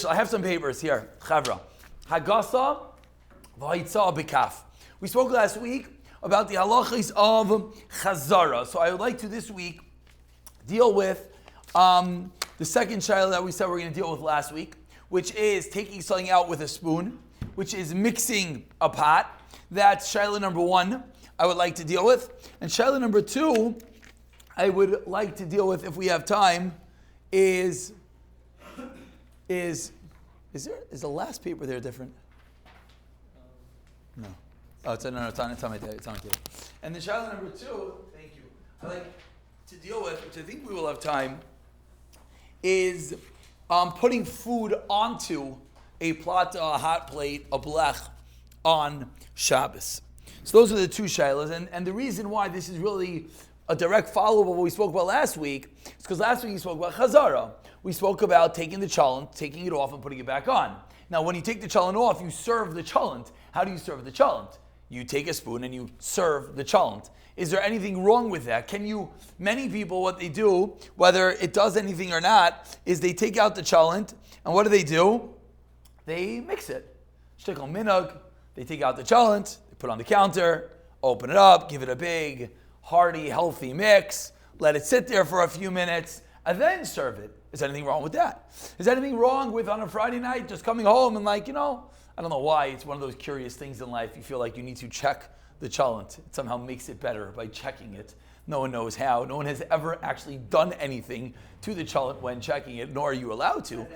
I have some papers here. Chavra. Hagasa v'haitza b'kaf. We spoke last week about the halachas of chazara. So I would like to this week deal with the second shaila that we said we're going to deal with last week, which is taking something out with a spoon, which is mixing a pot. That's shaila number one I would like to deal with. And shaila number two I would like to deal with, if we have time, is the last paper there different? No. Oh, it's on my table. And the shaila number two, thank you, I like to deal with, which I think we will have time, is putting food onto a plata, a hot plate, a blech, on Shabbos. So those are the two shailas, and the reason why this is really a direct follow-up of what we spoke about last week is because last week we spoke about chazara. We spoke about taking the chulent, taking it off, and putting it back on. Now, when you take the chulent off, you serve the chulent. How do you serve the chulent? You take a spoon and you serve the chulent. Is there anything wrong with that? Many people, what they do, whether it does anything or not, is they take out the chulent, and what do? They mix it. Shtickle minug, they take out the chulent, they put it on the counter, open it up, give it a big, hearty, healthy mix, let it sit there for a few minutes, and then serve it. Is anything wrong with that? Is anything wrong with, on a Friday night, just coming home and I don't know why, it's one of those curious things in life. You feel like you need to check the chulent. It somehow makes it better by checking it. No one knows how. No one has ever actually done anything to the chulent when checking it, nor are you allowed to.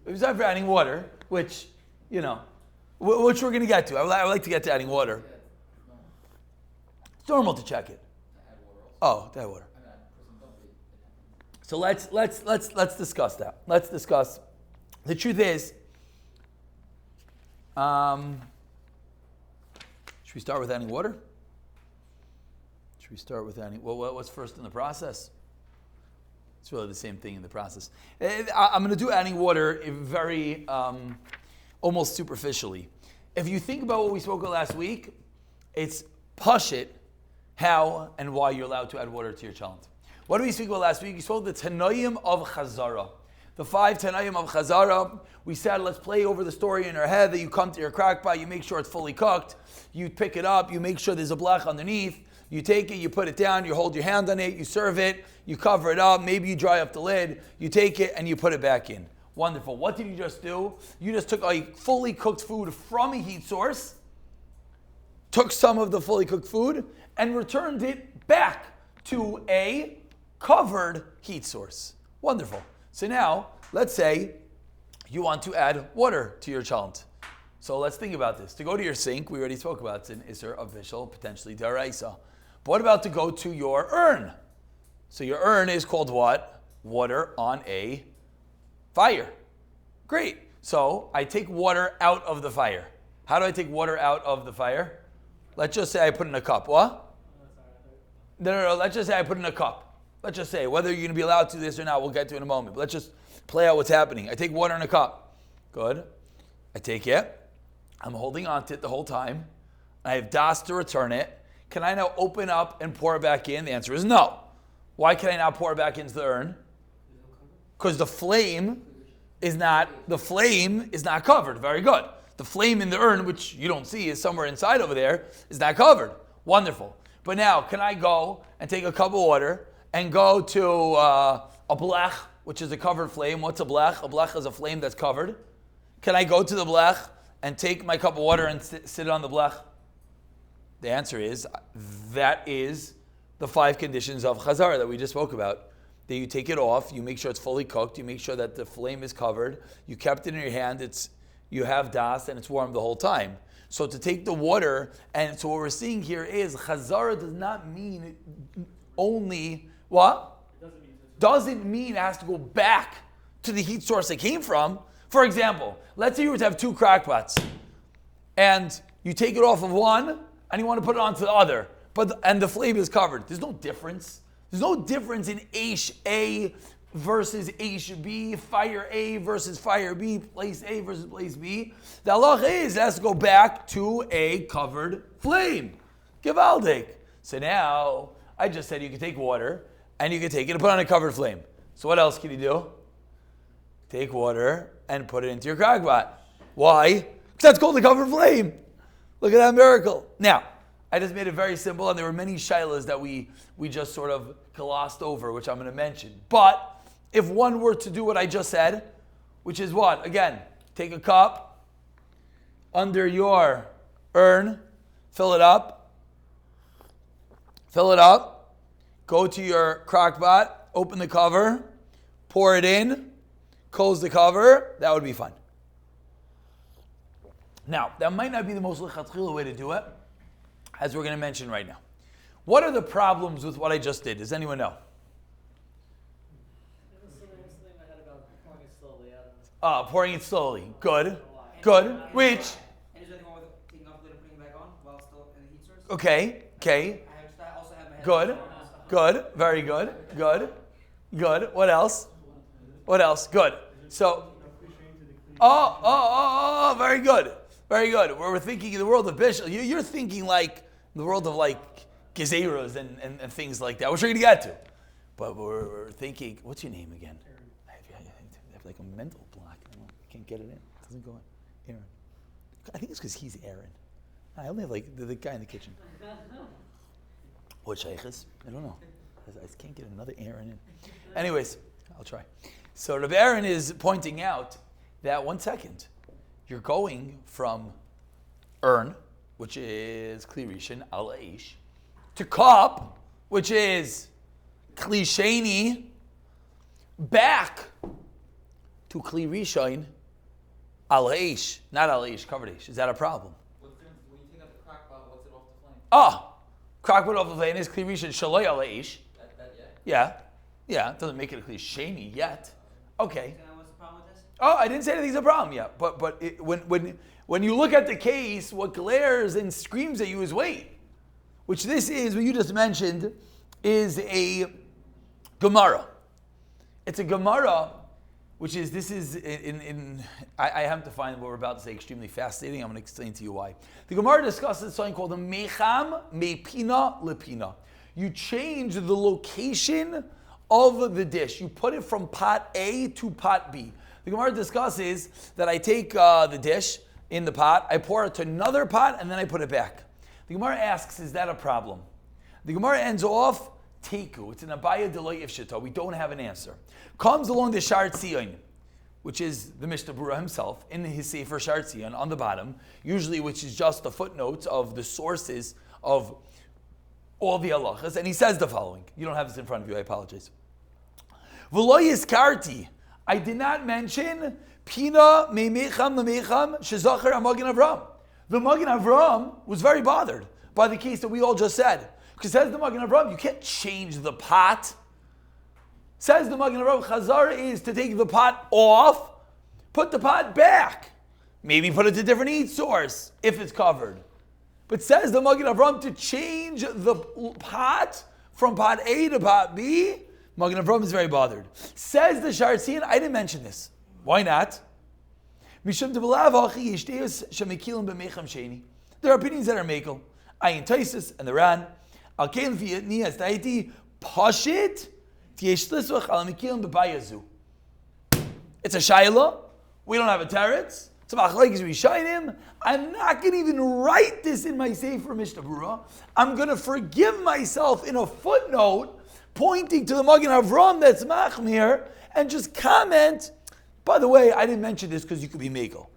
Besides for adding water, which we're going to get to. I would like to get to adding water. It's normal to check it. Oh, to add water. So let's discuss that. Let's discuss. The truth is, should we start with adding water? Should we start with adding? Well, what's first in the process? It's really the same thing in the process. I'm going to do adding water very almost superficially. If you think about what we spoke about last week, it's pashit how and why you're allowed to add water to your chulent. What did we speak about last week? We spoke the Tanoim of Chazara. The 5 Tanoim of Chazara. We said, let's play over the story in our head that you come to your crackpot, you make sure it's fully cooked, you pick it up, you make sure there's a blech underneath, you take it, you put it down, you hold your hand on it, you serve it, you cover it up, maybe you dry up the lid, you take it and you put it back in. Wonderful. What did you just do? You just took a fully cooked food from a heat source, took some of the fully cooked food, and returned it back to a covered heat source. Wonderful. So now, let's say you want to add water to your chulent. So let's think about this. To go to your sink, we already spoke about, it's an Isser official, potentially Daraisa. But what about to go to your urn? So your urn is called what? Water on a fire. Great. So I take water out of the fire. How do I take water out of the fire? Let's just say I put it in a cup. What? No. Let's just say I put it in a cup. Let's just say, whether you're going to be allowed to do this or not, we'll get to in a moment. But let's just play out what's happening. I take water in a cup. Good. I take it. I'm holding on to it the whole time. I have das to return it. Can I now open up and pour it back in? The answer is no. Why can I now pour it back into the urn? Because the flame is not covered. Very good. The flame in the urn, which you don't see, is somewhere inside over there, is not covered. Wonderful. But now, can I go and take a cup of water and go to a blech, which is a covered flame? What's a blech? A blech is a flame that's covered. Can I go to the blech and take my cup of water and sit it on the blech? The answer is, that is the 5 conditions of chazara that we just spoke about. That you take it off, you make sure it's fully cooked, you make sure that the flame is covered, you kept it in your hand, you have das, and it's warm the whole time. So to take the water, and so what we're seeing here is, chazara does not mean only, what? Doesn't mean it has to go back to the heat source it came from. For example, let's say you were to have 2 crackpots, and you take it off of one, and you want to put it onto the other, and the flame is covered. There's no difference. There's no difference in Aish A versus Aish B, fire A versus fire B, place A versus place B. The halacha is it has to go back to a covered flame. Givaldik. So now, I just said you can take water, and you can take it and put on a covered flame. So what else can you do? take water and put it into your crockpot. Why? Because that's called the covered flame. Look at that miracle. Now, I just made it very simple, and there were many shilas that we just sort of glossed over, which I'm going to mention. But if one were to do what I just said, which is what? Again, take a cup under your urn, fill it up, go to your crock pot, open the cover, pour it in, close the cover. That would be fine. Now, that might not be the most lechatchila way to do it, as we're going to mention right now. What are the problems with what I just did? Does anyone know? Pouring it slowly. Good. Which? And is there anything wrong with taking off the lid and putting it back on while still in the heat source? Okay. I also have my head Good. Very good. Good. What else? Good. So, very good. We're thinking in the world of Bishul. You're thinking like the world of like gezeros and things like that, which we're going to get to. But we're thinking, what's your name again? I have like a mental block. I can't get it in. It doesn't go in. Aaron. I think it's because he's Aaron. I only have like the guy in the kitchen. What shaykhs? I don't know. I just can't get another Aaron in. Anyways, I'll try. So Rabbi Aaron is pointing out that 1 second, you're going from urn, which is Kli Rishon, al Aish, to cup, which is Kli Sheni, back to Kli Rishon, al Aish, not al Aish, covered Aish. Is that a problem? When you take out the crock pot, what's it off the flame? Crock pot off the flame is Kli Rishon, Shaloi al Aish. That Yeah, it doesn't make it a Kli Sheni yet. Okay. What's the problem with this? I didn't say anything's a problem yet. But when you look at the case, what glares and screams at you is weight. Which this is, what you just mentioned, is a Gemara. It's a Gemara, which is, I have to find what we're about to say extremely fascinating. I'm going to explain to you why. The Gemara discusses something called a mecham mepina lepina. You change the location of the dish. You put it from pot A to pot B. The Gemara discusses that I take the dish in the pot, I pour it to another pot, and then I put it back. The Gemara asks, is that a problem? The Gemara ends off, teku. It's an abaya delay ifshita. We don't have an answer. Comes along the Shar Tzion, which is the Mishnah Berurah himself, in his Sefer Shar Tzion, on the bottom, usually which is just the footnotes of the sources of all the halachas, and he says the following. You don't have this in front of you, I apologize. V'lo yizkarti, I did not mention Pina me'mecham le'mecham shezacher HaMagen Avram. The Magen Avram was very bothered by the case that we all just said. Because says the Magen Avram, you can't change the pot. Says the Magen Avram, Chazara is to take the pot off, put the pot back. Maybe put it to a different heat source if it's covered. But says the Magen Avram to change the pot from pot A to pot B. Magen Avram is very bothered. Says the Shar Tzion, I didn't mention this. Why not? There are opinions that are mekel. Ayin Taisus and the Ran. It's a shayla. We don't have a teretz. It's a machlekes rishonim. I'm not going to even write this in my Sefer Mishnah Berurah. I'm going to forgive myself in a footnote pointing to the Magen Avram that's machmir and just comment, by the way, I didn't mention this because you could be mekel.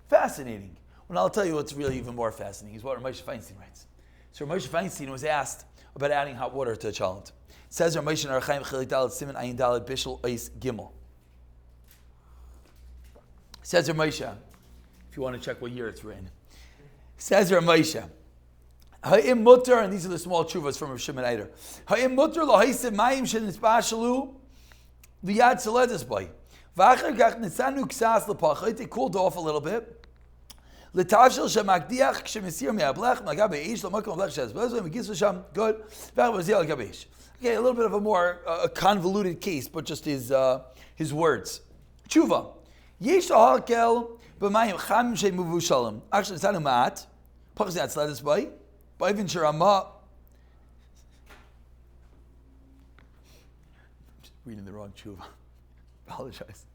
Fascinating. Well, I'll tell you what's really even more fascinating is what Ramosha Feinstein writes. So Ramosha Feinstein was asked about adding hot water to a cholent. It says Ramosha in Archaim Chelik Dalet Siman Ayin Dalet Bishul Ois Gimel. Says Ramosha, if you want to check what year it's written. Says Ramosha, Ha'im mutter, and these are the small chuvas from Rav Shimon Eider. Ha'im mutter lo'haisim mayim shenitzbashalu liyad seledus boy. V'achar kach nitzanu ksas l'pachait. It cooled off a little bit. L'tavshel shemakdiach k'shemesir me'ablech m'agab eish l'makom ablech shezbez v'megis v'sham. Good. V'achar l'gab eish. Okay, a little bit of a more convoluted case, but just his words. Tshuva. Yesh ha'akel b'mayim chamim she'muvushalim. Actually, nitzanu ma'at. Pachas yad seledus boy. B'ayvin sherama. Reading the wrong tshuva. Apologize.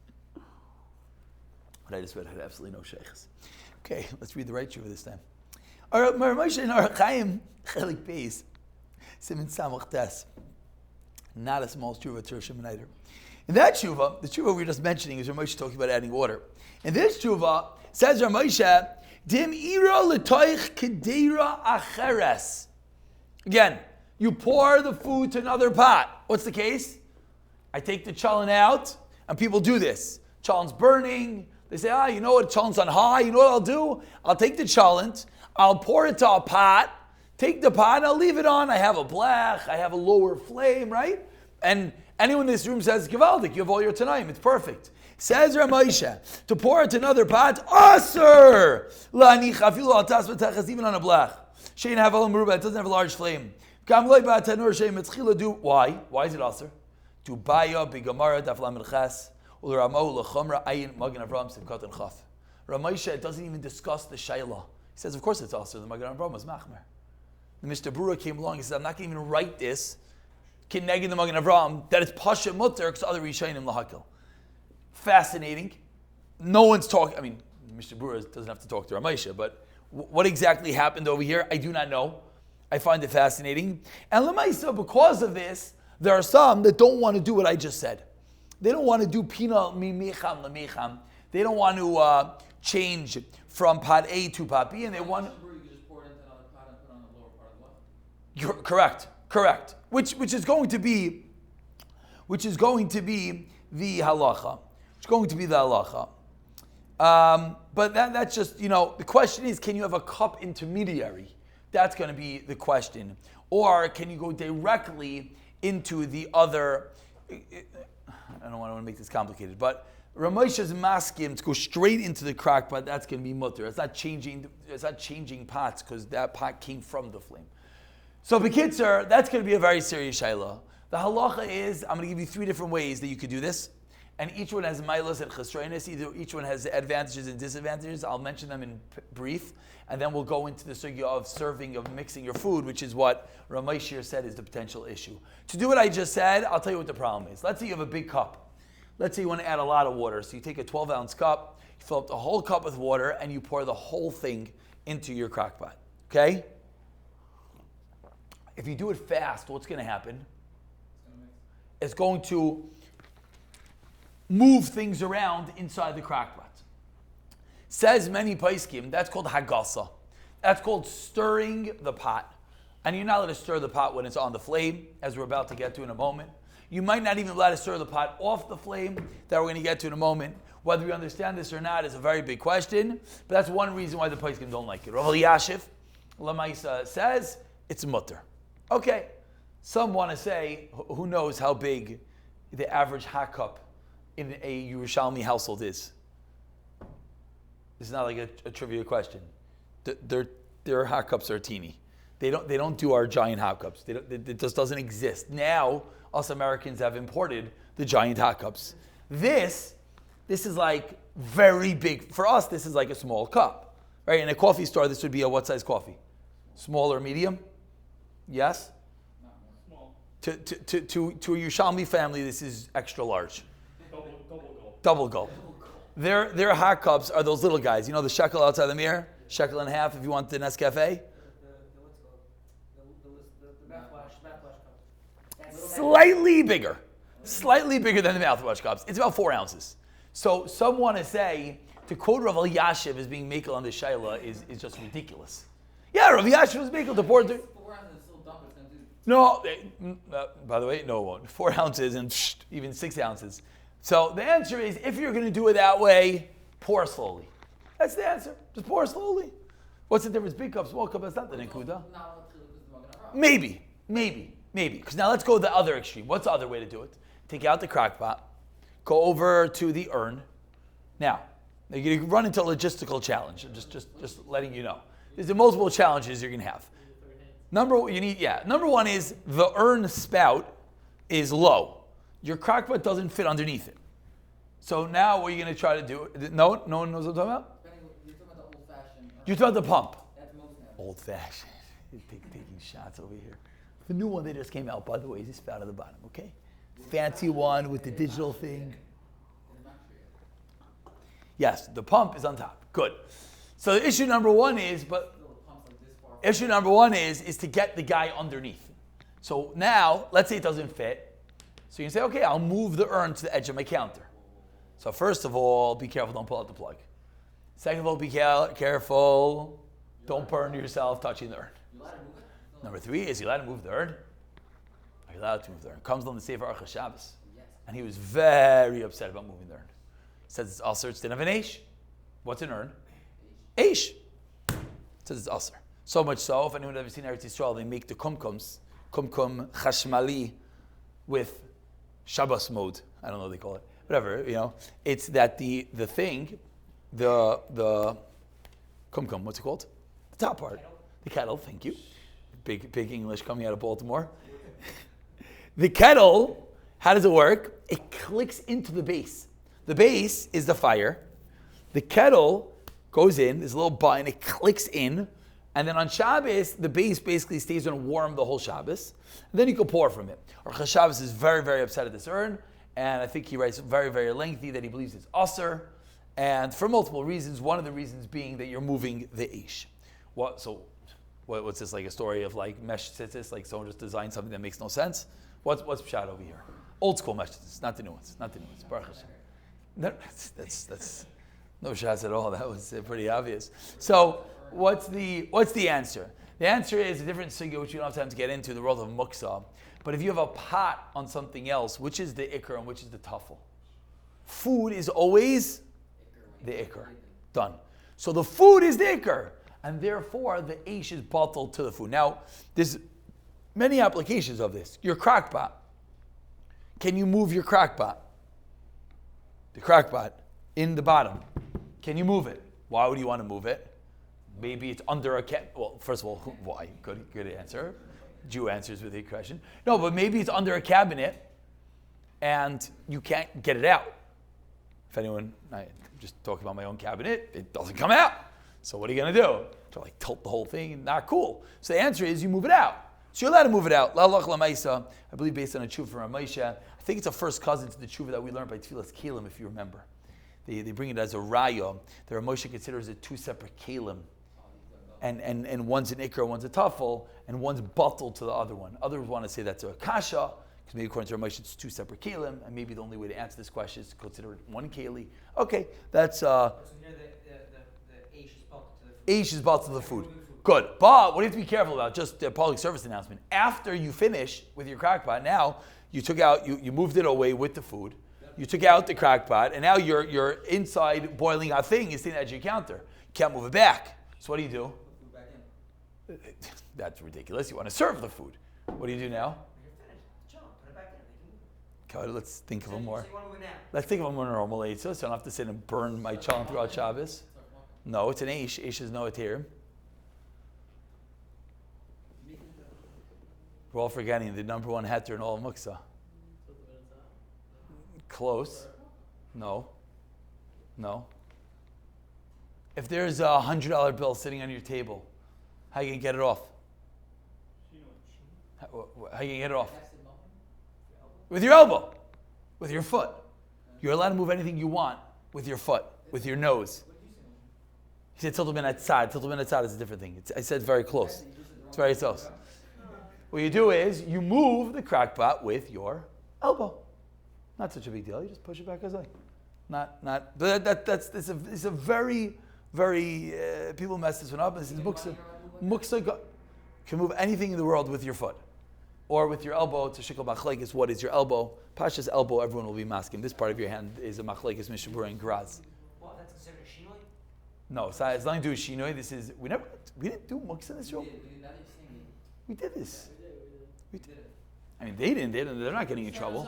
What I just read had absolutely no sheikhs. Okay, let's read the right tshuva this time. All right, Moshe in Orach Chaim Chelik Beis Siman Samach Tes. Not a small tshuva, Tershim Neider. In that tshuva, the tshuva we were just mentioning is Moshe talking about adding water. In this tshuva, says Moshe, Dim ira letoich kedera acheres. Again, you pour the food to another pot. What's the case? I take the chulent out, and people do this. Chulent's burning. They say, you know what? Chulent's on high. You know what I'll do? I'll take the chulent, I'll pour it to a pot, take the pot, and I'll leave it on. I have a blech, I have a lower flame, right? And anyone in this room says, Givaldik, you have all your tanaim, it's perfect. Says Ramosha, to pour it to another pot, Aser! Even on a blech. Shein have a meruba, it doesn't have a large flame. Why? Why is it Aser? To baya bigamara daflam el-ches. Ramosha, it doesn't even discuss the shayla. He says, of course it's also the Magen Avraham was machmer. The Mr. Brura came along, he said, I'm not going to even write this, kineged the Magen Avraham, that it's pasha mutter, because other Rishayim lahakil. Fascinating. No one's talking, Mr. Brura doesn't have to talk to Ramosha, but what exactly happened over here, I do not know. I find it fascinating. And Lamaisa, because of this, there are some that don't want to do what I just said. They don't want to do pina mimecham lemecham. They don't want to change from pot A to pot B, and they want. You could just pour it into another pot and put on the lower part of the left. Correct. Which is going to be the halacha. But that's just the question is, can you have a cup intermediary? That's going to be the question, or can you go directly into the other? I don't want to make this complicated, but Ramosha's maskim to go straight into the crack pot, that's going to be mutter. It's not changing pots because that pot came from the flame. So B'kitzer, that's going to be a very serious shayla. The halacha is, I'm going to give you 3 different ways that you could do this, and each one has milas and chesroinus. Each one has advantages and disadvantages. I'll mention them in brief, and then we'll go into the sugya of mixing your food, which is what Ramosha said is the potential issue. To do what I just said, I'll tell you what the problem is. Let's say you have a big cup. Let's say you want to add a lot of water. So you take a 12-ounce cup, you fill up the whole cup with water, and you pour the whole thing into your crock pot. Okay? If you do it fast, what's going to happen? It's going to move things around inside the crock pot. Says many paiskim, that's called hagasa. That's called stirring the pot. And you're not allowed to stir the pot when it's on the flame, as we're about to get to in a moment. You might not even allow to stir the pot off the flame, that we're going to get to in a moment. Whether we understand this or not is a very big question, but that's one reason why the paiskim don't like it. Rav Elyashiv Lamaisa says it's mutter. Okay, some want to say, who knows how big the average hot cup in a Yerushalmi household is. It's not like a trivia question. Their hot cups are teeny. They don't do our giant hot cups. It just doesn't exist. Now, us Americans have imported the giant hot cups. This is like very big. For us, this is like a small cup. Right? In a coffee store, this would be a what size coffee? Small or medium? Yes? Small. To a Yerushalmi family, this is extra large. Double gulp. Their hot cups are those little guys. You know the shekel outside the mirror? Shekel and a half if you want the Nescafe? The mouthwash cup. Slightly bigger than the mouthwash cups. It's about 4 ounces. So some want to say, to quote Rav Elyashiv as being makel on the shayla is just ridiculous. Yeah, Rav Elyashiv was makel to pour. 4 ounces still dump it then too. No, by the way, no, it won't. 4 ounces and even 6 ounces. So the answer is, if you're going to do it that way, pour slowly. That's the answer. Just pour slowly. What's the difference? Big cup, small cup, that's not the nekuda. Maybe. Because now let's go the other extreme. What's the other way to do it? Take out the crock pot, go over to the urn. Now you run into a logistical challenge. I'm just letting you know. There's the multiple challenges you're going to have. Number one is the urn spout is low. Your crock pot doesn't fit underneath it. So now what are you going to try to do? No one knows what I'm talking about? You're talking about the old-fashioned. You're talking about the pump. That's most now. Old-fashioned. Taking shots over here. The new one that just came out, by the way, is this spout at the bottom, okay? Fancy one with the digital thing. Yes, the pump is on top. Good. So issue number one is, to get the guy underneath. So now, let's say it doesn't fit. So you can say, okay, I'll move the urn to the edge of my counter. So first of all, be careful, don't pull out the plug. Second of all, be careful, don't burn yourself touching the urn. Number three is, you're allowed to move the urn? Are you allowed to move the urn? Comes on the Sefer Hilchos Shabbos. And he was very upset about moving the urn. He says it's ulcer, it's din of an eish. What's an urn? Eish. Says it's ulcer. So much so, if anyone has ever seen Eretz Yisrael, they make the kumkum chashmali with Shabbos mode. I don't know what they call it. Whatever, It's that the thing, the kumkum, what's it called? The top part. The kettle, thank you. Big English coming out of Baltimore. The kettle, how does it work? It clicks into the base. The base is the fire. The kettle goes in, there's a little button, it clicks in, and then on Shabbos, the base basically stays on warm the whole Shabbos, and then you can pour from it. Hilchos Shabbos is very, very upset at this urn, and I think he writes very, very lengthy that he believes it's usher, and for multiple reasons, one of the reasons being that you're moving the ish. What's this, like a story of like mesh tzitzis, like someone just designed something that makes no sense? What's pshat over here? Old school mesh tzitzis, not the new ones, Baruch Hashem. No, that's no shots at all. That was pretty obvious. So what's the answer? The answer is a different sugya, which you don't have time to get into, the world of muksa. But if you have a pot on something else, which is the ikr and which is the tuffle? Food is always the ikr. Done. So the food is the ikr, and therefore the aish is bottled to the food. Now, there's many applications of this. Your crock pot. Can you move your crock pot? The crock pot in the bottom. Can you move it? Why would you want to move it? Maybe it's under a well, first of all, why? Good answer. Jew answers with a question. No, but maybe it's under a cabinet and you can't get it out. If anyone, I'm just talking about my own cabinet, it doesn't come out. So what are you going to do? To like tilt the whole thing? Not cool. So the answer is you move it out. So you're allowed to move it out. Lalach lamaisa, I believe based on a tshuva from Ramesha. I think it's a first cousin to the tshuva that we learned by Tfilas Kelim, if you remember. They bring it as a raya. The Ramesha considers it two separate kelim. And one's an ikra, one's a tafel, and one's bottled to the other one. Others want to say that's a kasha, because maybe according to Ramesha it's two separate kelim, and maybe the only way to answer this question is to consider it one keli. Okay, that's... So here the aish is bottled to the food. Aish is bottled to the food. Good. But what do you have to be careful about? Just a public service announcement. After you finish with your crock pot, now you took out, you moved it away with the food. You took out the crock pot, and now your inside boiling hot thing is sitting at your counter. You can't move it back. So what do you do? Put the food back in. That's ridiculous. You want to serve the food. What do you do now? You're finished. Chill. Put it back in. God, let's think of a more. So you want to move it now? Let's think of a more normal eitzah, so I don't have to sit and burn my chalent throughout Shabbos. No, it's an aish. Aish is no atir. We're all forgetting the number one heter in all of Muksa. Close. No. If there's a $100 bill sitting on your table, how are you going to get it off? How are you going to get it off? With your elbow. With your foot. You're allowed to move anything you want with your foot, with your nose. He said tiltul ben atzad. Tiltul ben atzad is a different thing. I said very close. It's very close. What you do is you move the crock pot with your elbow. Not such a big deal. You just push it back as I. But it's a very, very people mess this one up. This is muksa. Muksa can move anything in the world with your foot or with your elbow. To shikol machlekes. What is your elbow? Pasha's elbow. Everyone will be masking. This part of your hand is a machlekes mishabura and graz. Well, that's considered a shinoi? No, it's nothing to do with shinoi. This is we didn't do muksa in this show. We did this. We did. I mean, they didn't. They're not getting in trouble.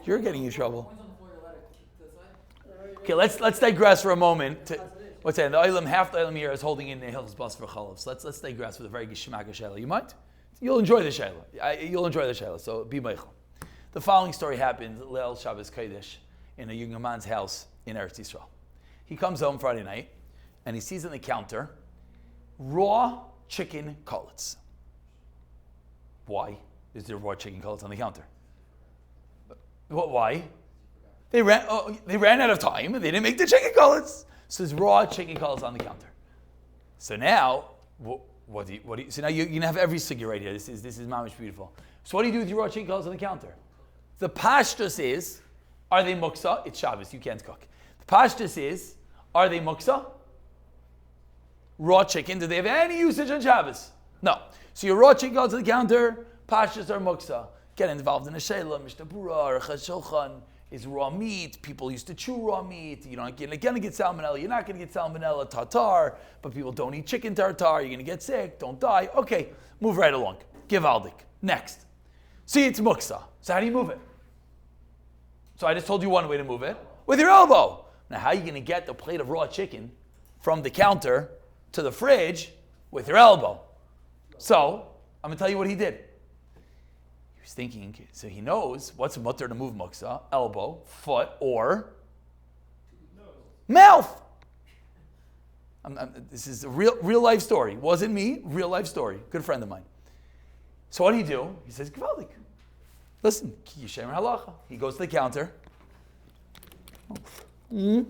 You're getting in trouble. Okay, let's digress for a moment. What's that? The Olam, half the Olam here is holding in the Hilchos Shabbos for Chalav. So let's digress with a very gishmak shayla. You might? You'll enjoy the shayla. You'll enjoy the shayla. So be meichel. The following story happened. Leil Shabbos Kodesh in a young man's house in Eretz Yisrael. He comes home Friday night and he sees on the counter raw chicken cutlets. Why is there raw chicken cutlets on the counter? Why? They ran out of time and they didn't make the chicken cutlets. So there's raw chicken cutlets on the counter. So now, what do you? So now you're gonna have every sugya right here. This is mamish beautiful. So what do you do with your raw chicken cutlets on the counter? The pashtus is, are they muksa? It's Shabbos, you can't cook. The pashtus is, are they muksa? Raw chicken, do they have any usage on Shabbos? No. So your raw chicken cutlets on the counter, pashtus are muksa. Get involved in a shayla, mishnah bura, or shulchan. Is raw meat. People used to chew raw meat. You're not going to get salmonella. You're not going to get salmonella tartar, but people don't eat chicken tartar. You're going to get sick. Don't die. Okay, move right along. Givaldik. Next. See, it's muksa. So how do you move it? So I just told you one way to move it. With your elbow. Now how are you going to get the plate of raw chicken from the counter to the fridge with your elbow? So I'm going to tell you what he did. He was thinking, so he knows what's mutter to move muksa, elbow, foot, or mouth. This is a real life story. Wasn't me, real life story. Good friend of mine. So what did he do? He says, Givaldik. Listen, Yishem halacha. He goes to the counter. Throws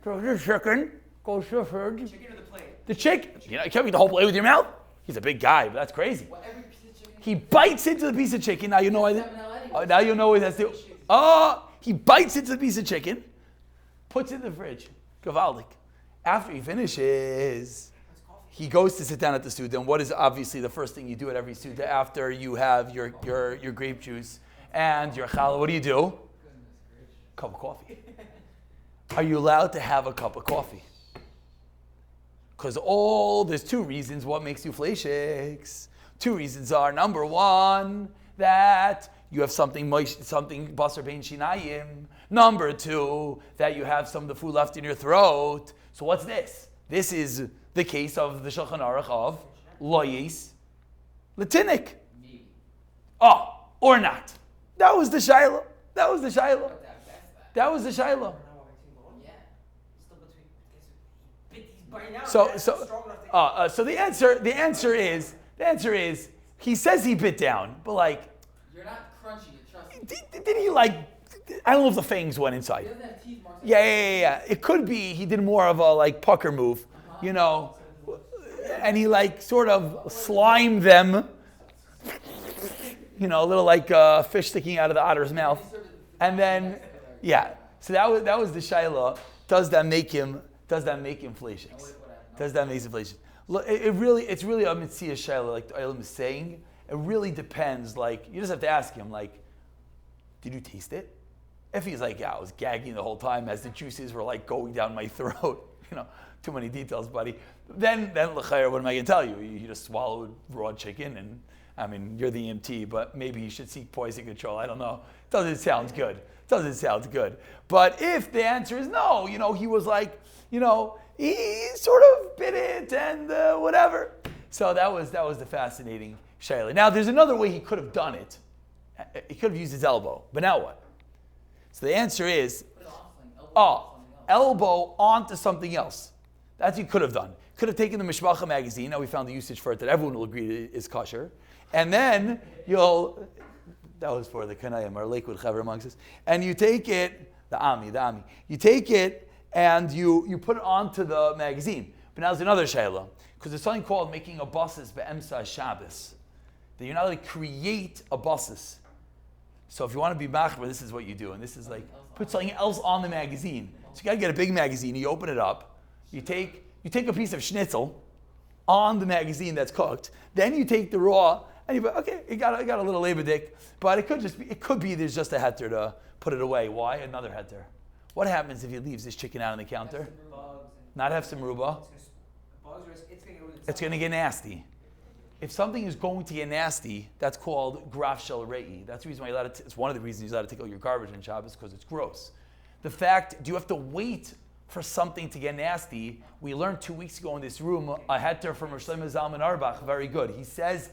the chicken, goes to the fridge. Chicken or the plate? The chicken. You can't eat the whole plate with your mouth. He's a big guy, but that's crazy. Well, every piece of chicken. He bites into the piece of chicken. Now you know why. Now you know what that's the. He bites into the piece of chicken, puts it in the fridge. Gavaldik. After he finishes, he goes to sit down at the Suda. And what is obviously the first thing you do at every Suda after you have your grape juice and your challah? What do? Cup of coffee. Are you allowed to have a cup of coffee? Because there's two reasons what makes you fleishiks. Two reasons are, number one, that you have something basar bein shinayim. Number two, that you have some of the food left in your throat. So what's this? This is the case of the Shulchan Aruch of loyis latinik. Or not. That was the shayla. That was the shayla. So the answer is he says he bit down, but like You're not crunching it, trust me. did he like? I don't know if the fangs went inside. He doesn't have teeth marks. Yeah. It could be he did more of a like pucker move, and he like sort of slimed them, a little like fish sticking out of the otter's mouth, and then So that was the shayla. Does that make him fleishiks? Does that make him fleishiks? Look, it's really a mitzvah shayla, like the Olam is saying. It really depends. Like you just have to ask him, like, did you taste it? If he's like, I was gagging the whole time as the juices were like going down my throat. Too many details, buddy. Then l'chayr, what am I going to tell you? You just swallowed raw chicken, and I mean, you're the EMT, but maybe you should seek poison control. I don't know. Doesn't sound good. But if the answer is no, he was like, he sort of bit it and whatever. So that was the fascinating shayla. Now there's another way he could have done it. He could have used his elbow, but now what? So the answer is, elbow onto something else. That's what you could have done. Could have taken the Mishpacha magazine. Now we found the usage for it that everyone will agree is kosher. And then that was for the Kanayim, our Lakewood Chaver amongst us. And you take it, the Ami. You take it and you put it onto the magazine. But now there's another shayla. Because there's something called making a basis be'emsa Shabbos. That you're not allowed to create a basis. So if you want to be machmer, this is what you do. And this is like, put something else on the magazine. So you got to get a big magazine. You open it up. You take a piece of schnitzel on the magazine that's cooked. Then you take the raw, and you go, okay, it got a little labor dick. But it could be there's just a heter to put it away. Why? Another heter. What happens if he leaves this chicken out on the counter? Not have some ruba. It's going to get nasty. If something is going to get nasty, that's called graf shel rei. That's the reason why it's one of the reasons you're allowed to take out your garbage on Shabbos, because it's gross. The fact, do you have to wait for something to get nasty? We learned 2 weeks ago in this room a heter from Rosh Hashanah Zalman Auerbach, very good. He says,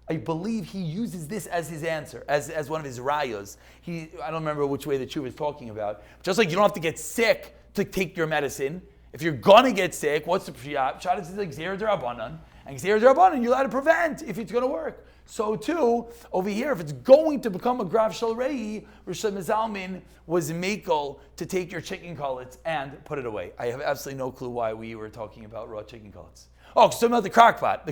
I believe he uses this as his answer, as one of his rayos. I don't remember which way the Chu was talking about. Just like you don't have to get sick to take your medicine. If you're gonna get sick, what's the pshat? Pshat is like zera d'Rabbanan. And Gzeira D'Rabbanan, you're allowed to prevent if it's going to work. So too, over here, if it's going to become a Grav Shel Rei, Rosh Zalman was makel to take your chicken cutlets and put it away. I have absolutely no clue why we were talking about raw chicken cutlets. Oh, so about the crock pot.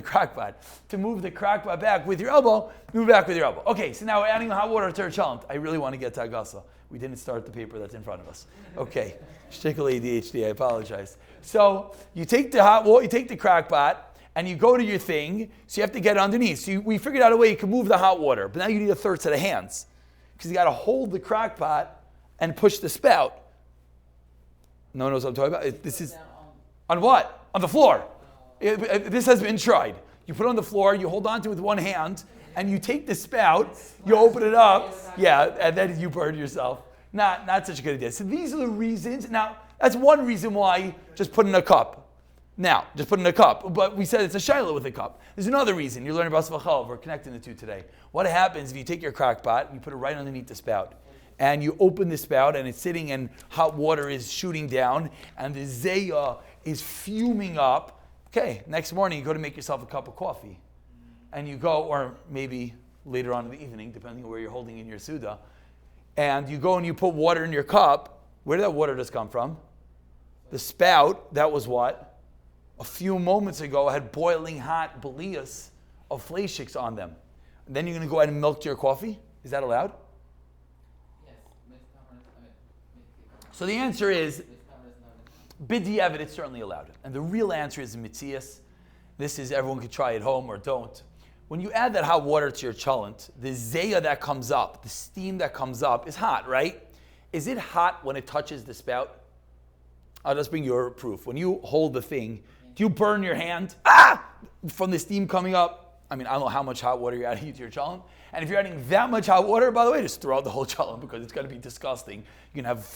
To move the crock pot back with your elbow, move back with your elbow. Okay, so now we're adding hot water to our chulent. I really want to get to Agasa. We didn't start the paper that's in front of us. Okay, shtickle ADHD, I apologize. So you take the hot water, you take the crock pot, and you go to your thing, so you have to get it underneath. So we figured out a way you can move the hot water, but now you need a third set of hands, because you got to hold the crock pot and push the spout. No one knows what I'm talking about? This is, on what? On the floor. This has been tried. You put it on the floor, you hold on to it with one hand, and you take the spout, you open it up, and then you burn yourself. Not such a good idea. So these are the reasons. Now, that's one reason why just put in a cup. But we said it's a shiloh with a cup. There's another reason. You're learning about Svachal. We're connecting the two today. What happens if you take your crock pot and you put it right underneath the spout, and you open the spout and it's sitting and hot water is shooting down, and the zayah is fuming up. Okay, next morning you go to make yourself a cup of coffee. And you go, or maybe later on in the evening, depending on where you're holding in your Suda, and you go and you put water in your cup. Where did that water just come from? The spout, that was what? A few moments ago had boiling hot belias of fleishiks on them. And then you're going to go ahead and milk your coffee? Is that allowed? Yes. So the answer is, b'diavad, it's certainly allowed. And the real answer is mitzias. This is, everyone could try at home or don't. When you add that hot water to your chulent, the zayah that comes up, the steam that comes up is hot, right? Is it hot when it touches the spout? I'll just bring your proof. When you hold the thing, do you burn your hand? From the steam coming up? I mean, I don't know how much hot water you're adding to your chulent. And if you're adding that much hot water, by the way, just throw out the whole chulent because it's going to be disgusting. You can have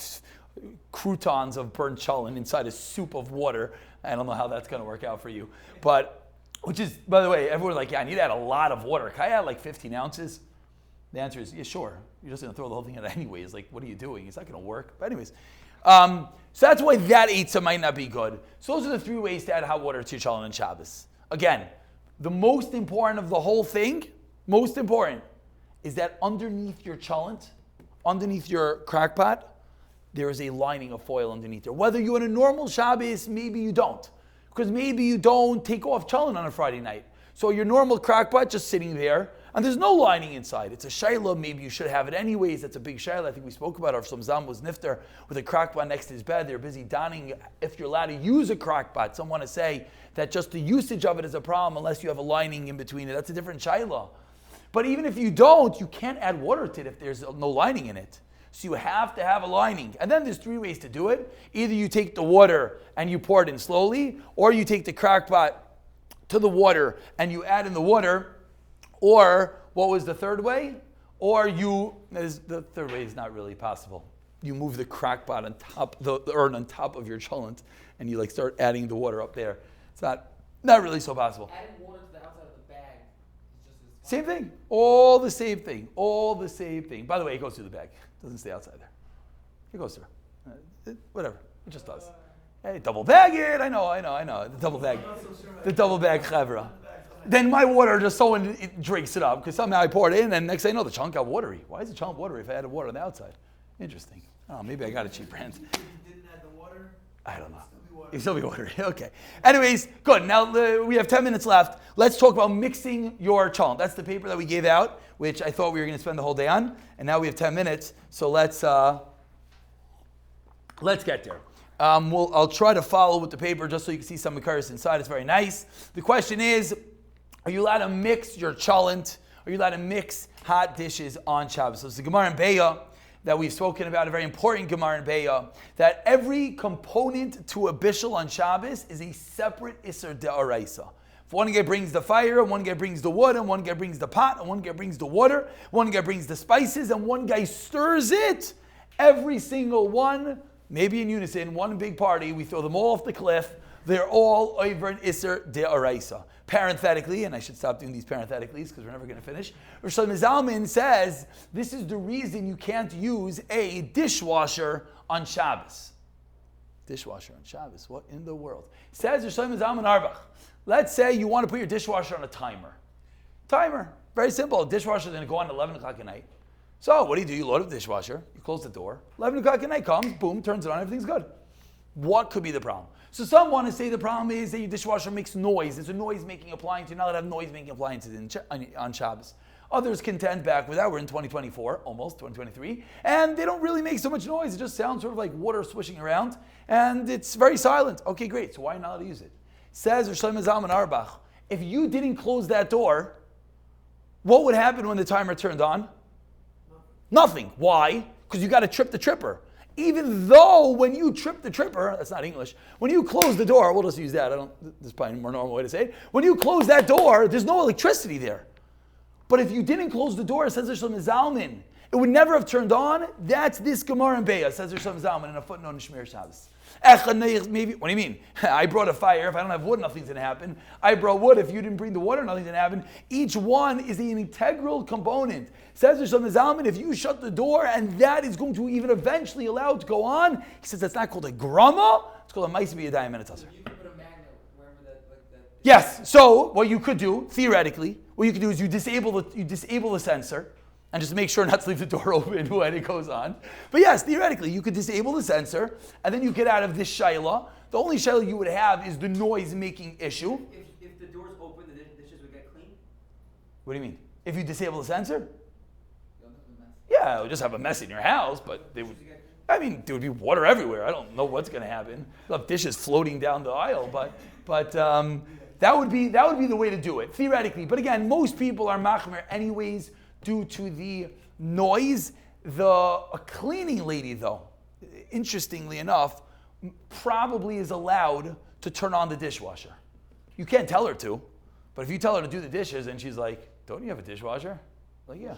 croutons of burnt cholent inside a soup of water. I don't know how that's going to work out for you. But, which is, by the way, everyone's like, yeah, I need to add a lot of water. Can I add like 15 ounces? The answer is, yeah, sure. You're just going to throw the whole thing out anyways. Like, what are you doing? It's not going to work. But anyways, so that's why that eitzah might not be good. So those are the three ways to add hot water to your cholent on Shabbos. Again, the most important of the whole thing, most important, is that underneath your cholent, underneath your crock pot, there is a lining of foil underneath there. Whether you're in a normal Shabbos, maybe you don't. Because maybe you don't take off cholent on a Friday night. So your normal crock pot just sitting there, and there's no lining inside. It's a shayla, maybe you should have it anyways. That's a big shayla. I think we spoke about it. Some Zam was nifter with a crock pot next to his bed. They're busy donning if you're allowed to use a crock pot. Some want to say that just the usage of it is a problem unless you have a lining in between it. That's a different shayla. But even if you don't, you can't add water to it if there's no lining in it. So you have to have a lining. And then there's three ways to do it. Either you take the water and you pour it in slowly, or you take the crock pot to the water and you add in the water, or what was the third way? Or the third way is not really possible. You move the crock pot on top, the urn on top of your cholent, and you like start adding the water up there. It's not really so possible. Adding water to the outside of the bag is just as Same thing. All the same thing. All the same thing. By the way, it goes through the bag. It doesn't stay outside there. It goes through. Whatever. It just does. Hey, double bag it. I know. The double bag. The double bag chevra. Then my water, just someone it drinks it up, because somehow I pour it in, and next thing I know, the chunk got watery. Why is the chunk watery if I added water on the outside? Interesting. Oh, maybe I got a cheap brand. If you didn't add the water, I don't know. it'd Still be watery. Okay. Anyways, good. Now we have 10 minutes left. Let's talk about mixing your cholent. That's the paper that we gave out, which I thought we were going to spend the whole day on, and now we have 10 minutes. So let's get there. I'll try to follow with the paper just so you can see some makars inside. It's very nice. The question is, are you allowed to mix your cholent? Are you allowed to mix hot dishes on Shabbos? So it's the Gemara in Beya that we've spoken about, a very important Gemara in Beya, that every component to a bishul on Shabbos is a separate Isser De'araisa. If one guy brings the fire, and one guy brings the wood, and one guy brings the pot, and one guy brings the water, one guy brings the spices, and one guy stirs it, every single one, maybe in unison, one big party, we throw them all off the cliff, they're all over an Isser De'araisa. Parenthetically, and I should stop doing these parenthetically because we're never going to finish, Rosh Zalman says this is the reason you can't use a dishwasher on Shabbos. Dishwasher on Shabbos. What in the world? Says Yishayim Zalman Arbach. Let's say you want to put your dishwasher on a timer. Timer. Very simple. A dishwasher is going to go on at 11 o'clock at night. So what do? You load up the dishwasher. You close the door. 11 o'clock at night comes. Boom. Turns it on. Everything's good. What could be the problem? So some want to say the problem is that your dishwasher makes noise. It's a noise-making appliance. You're not allowed to have noise-making appliances on Shabbos. Others contend back with that. We're in 2024, almost 2023, and they don't really make so much noise. It just sounds sort of like water swishing around, and it's very silent. Okay, great. So why are you not allowed to use it? Says Rosh Hashanah Zalman Arbach, if you didn't close that door, what would happen when the timer turned on? Nothing. Why? Because you got to trip the tripper. Even though when you trip the tripper, that's not English, when you close the door, we'll just use that. This is probably a more normal way to say it. When you close that door, there's no electricity there. But if you didn't close the door, says Rosh Hashanah Zalman, it would never have turned on. That's this Gemara in Be'ah, says Rosh Hashanah Zalman in a footnote in Shmir Shabbos. Maybe, what do you mean? I brought a fire. If I don't have wood, nothing's going to happen. I brought wood. If you didn't bring the water, nothing's going to happen. Each one is an integral component. Says Rosh Hashanah Zalman, if you shut the door and that is going to even eventually allow it to go on, he says that's not called a grama, it's called a maisa b'yadayim and a tasser. You could put a magnet wherever that. Yes. So what you could do, theoretically, what you could do is you disable the sensor and just make sure not to leave the door open when it goes on. But yes, theoretically, you could disable the sensor and then you get out of this shayla. The only shayla you would have is the noise-making issue. If the door's open, the dishes would get clean? What do you mean? If you disable the sensor? You'll have a mess. Yeah, it would just have a mess in your house, but there would be water everywhere. I don't know what's going to happen. You'll have dishes floating down the aisle, but that would be the way to do it, theoretically. But again, most people are machmer anyways due to the noise. A cleaning lady, though, interestingly enough, probably is allowed to turn on the dishwasher. You can't tell her to, but if you tell her to do the dishes and she's like, don't you have a dishwasher? Like, yeah.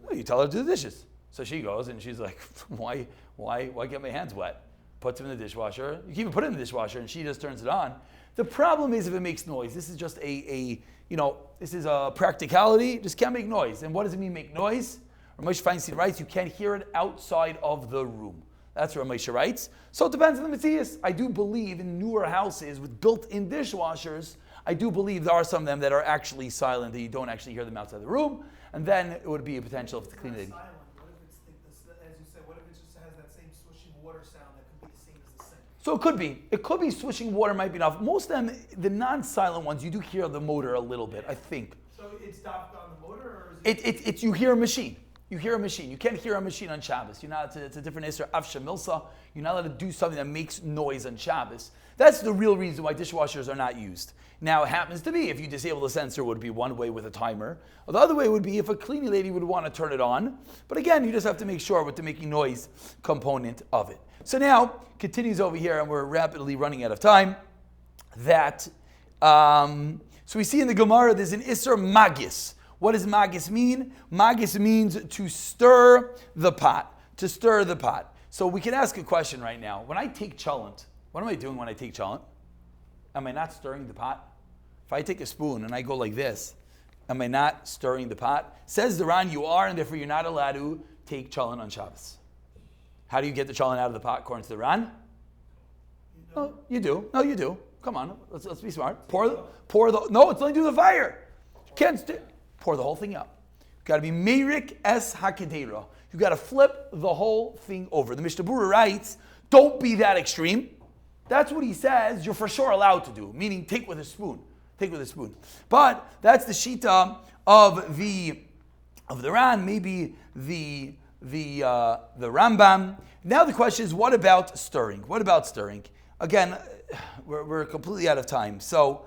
Well, you tell her to do the dishes. So she goes and she's like, why get my hands wet? Puts them in the dishwasher. You can even put it in the dishwasher and she just turns it on. The problem is if it makes noise. This is just this is a practicality. Just can't make noise. And what does it mean make noise? Ramesh Feinstein writes, you can't hear it outside of the room. That's what Ramesh writes. So it depends on the Matthias. I do believe in newer houses with built-in dishwashers, I do believe there are some of them that are actually silent, that you don't actually hear them outside the room, and then it would be a potential to clean it. Silent. What if it's, as you said, what if it just has that same swishing water sound that could be the same as the sink? So it could be. It could be swishing water might be enough. Most of them, the non-silent ones, you do hear the motor a little bit, I think. So it's stopped on the motor, or is It's you hear a machine. You hear a machine. You can't hear a machine on Shabbos. It's a different Isser, Avsha Milsa. You're not allowed to do something that makes noise on Shabbos. That's the real reason why dishwashers are not used. Now, it happens to be, if you disable the sensor, would be one way with a timer. Or the other way would be if a cleaning lady would want to turn it on. But again, you just have to make sure with the making noise component of it. So now, continues over here, and we're rapidly running out of time, that, so we see in the Gemara, there's an Isser Magis. What does magis mean? Magis means to stir the pot. To stir the pot. So we can ask a question right now. When I take Chulent, what am I doing when I take Chulent? Am I not stirring the pot? If I take a spoon and I go like this, am I not stirring the pot? Says the Ran, you are, and therefore you're not allowed to take Chulent on Shabbos. How do you get the Chulent out of the pot according to the Ran? No, you do. No, you do. Come on, let's be smart. No, it's only do the fire. You can't stir. Pour the whole thing out. You've got to be Meirik es hakadera. You've got to flip the whole thing over. The Mishnah Berurah writes, don't be that extreme. That's what he says you're for sure allowed to do, meaning take with a spoon. Take with a spoon. But that's the shita of the Ran, maybe the Rambam. Now the question is, what about stirring? What about stirring? Again, we're completely out of time. So,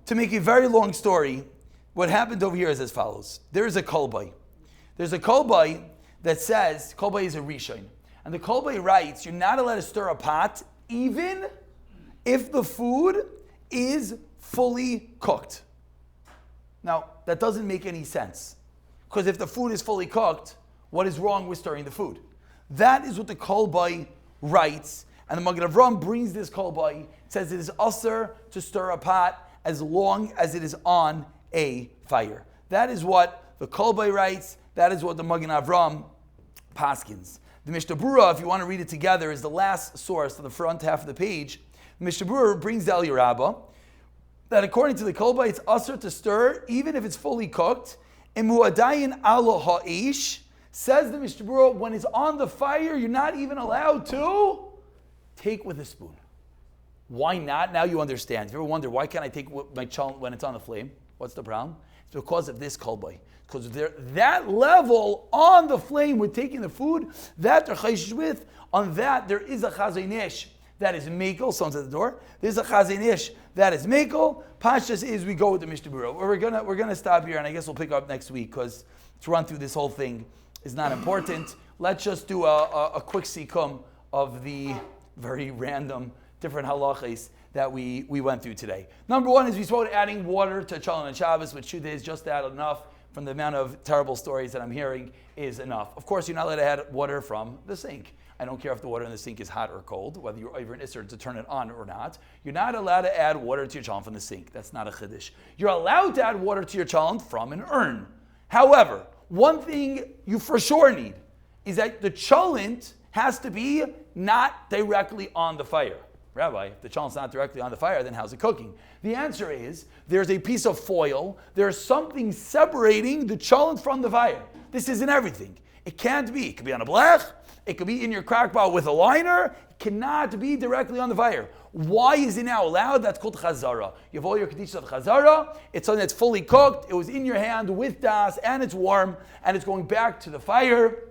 to make a very long story, what happened over here is as follows. There is a kolbai. There's a kolbai that says, kolbai is a rishon. And the kolbai writes, you're not allowed to stir a pot even if the food is fully cooked. Now, that doesn't make any sense. Because if the food is fully cooked, what is wrong with stirring the food? That is what the kolbai writes. And the Magen Avraham brings this kolbai. It says it is usher to stir a pot as long as it is on a fire. That is what the kolbai writes. That is what the Magen Avraham paskins. The Mishnah Berurah, if you want to read it together, is the last source to the front half of the page. The Mishnah Berurah brings down Yerabba that according to the kolba, it's usher to stir even if it's fully cooked. Imuadayin alo ha'ish, says the Mishnah Berurah, when it's on the fire, you're not even allowed to take with a spoon. Why not? Now you understand. If you ever wonder, why can't I take my cholent when it's on the flame? What's the problem? It's because of this kolba. Because that level on the flame with taking the food, that they're chayshish with, on that there is a chazanish that is mekel. Someone's at the door. There's a chazanish that is mekel. Pashas is we go with the Mishnah Berurah. We're gonna stop here, and I guess we'll pick up next week because to run through this whole thing is not important. Let's just do a quick sikkum of the very random different halachas that we went through today. Number one is we spoke adding water to Chulent and Shabbos, which truth is just that enough from the amount of terrible stories that I'm hearing is enough. Of course, you're not allowed to add water from the sink. I don't care if the water in the sink is hot or cold, whether you're over an isser to turn it on or not. You're not allowed to add water to your cholent from the sink. That's not a chiddush. You're allowed to add water to your cholent from an urn. However, one thing you for sure need is that the cholent has to be not directly on the fire. Rabbi, if the cholent's not directly on the fire, then how's it cooking? The answer is there's a piece of foil. There's something separating the cholent from the fire. This isn't everything. It can't be. It could be on a blech. It could be in your crack pot with a liner. It cannot be directly on the fire. Why is it now allowed? That's called chazara. You have all your kedishas of chazara. It's something that's fully cooked. It was in your hand with das, and it's warm, and it's going back to the fire,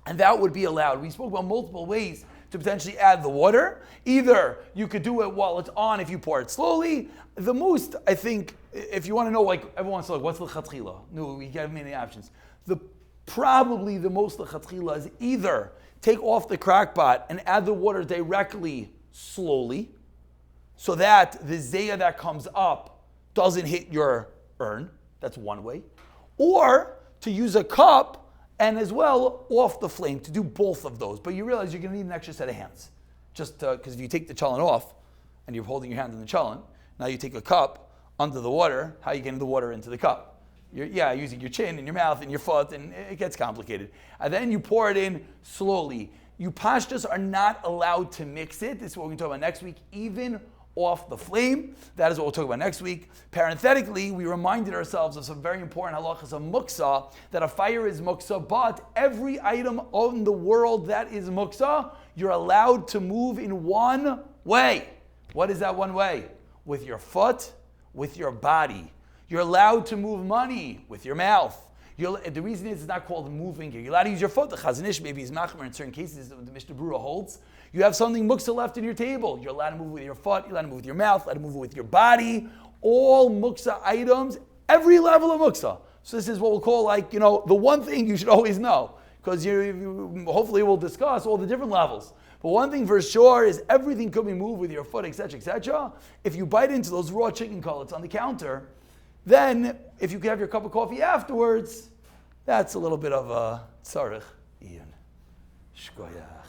and that would be allowed. We spoke about multiple ways to potentially add the water. Either you could do it while it's on if you pour it slowly. The most, I think, if you want to know, like everyone wants to know, what's l'chatchila? No, we have many options. Probably the most l'chatchila is either take off the crack pot and add the water directly slowly so that the zayah that comes up doesn't hit your urn. That's one way. Or to use a cup and as well off the flame, to do both of those. But you realize you're going to need an extra set of hands. Just because if you take the cholent off and you're holding your hand in the cholent, now you take a cup under the water, how are you getting the water into the cup? You're using your chin and your mouth and your foot, and it gets complicated. And then you pour it in slowly. You pashtas are not allowed to mix it. This is what we're going to talk about next week, even off the flame. That is what we'll talk about next week. Parenthetically, we reminded ourselves of some very important halachas of muksa, that a fire is muksa, but every item in the world that is muksa, you're allowed to move in one way. What is that one way? With your foot, with your body. You're allowed to move money with your mouth. The reason is it's not called moving here. You're allowed to use your foot. The Chazanish maybe is machmer in certain cases. The Mishnah Berurah holds. You have something muksa left in your table. You're allowed to move with your foot. You're allowed to move with your mouth. You're allowed to move with your body. All muksa items, every level of muksa. So this is what we'll call the one thing you should always know, because you hopefully we'll discuss all the different levels. But one thing for sure is everything could be moved with your foot, etc., etc. If you bite into those raw chicken cutlets on the counter, then if you can have your cup of coffee afterwards, that's a little bit of a tzarech. Ian. Shkoyach.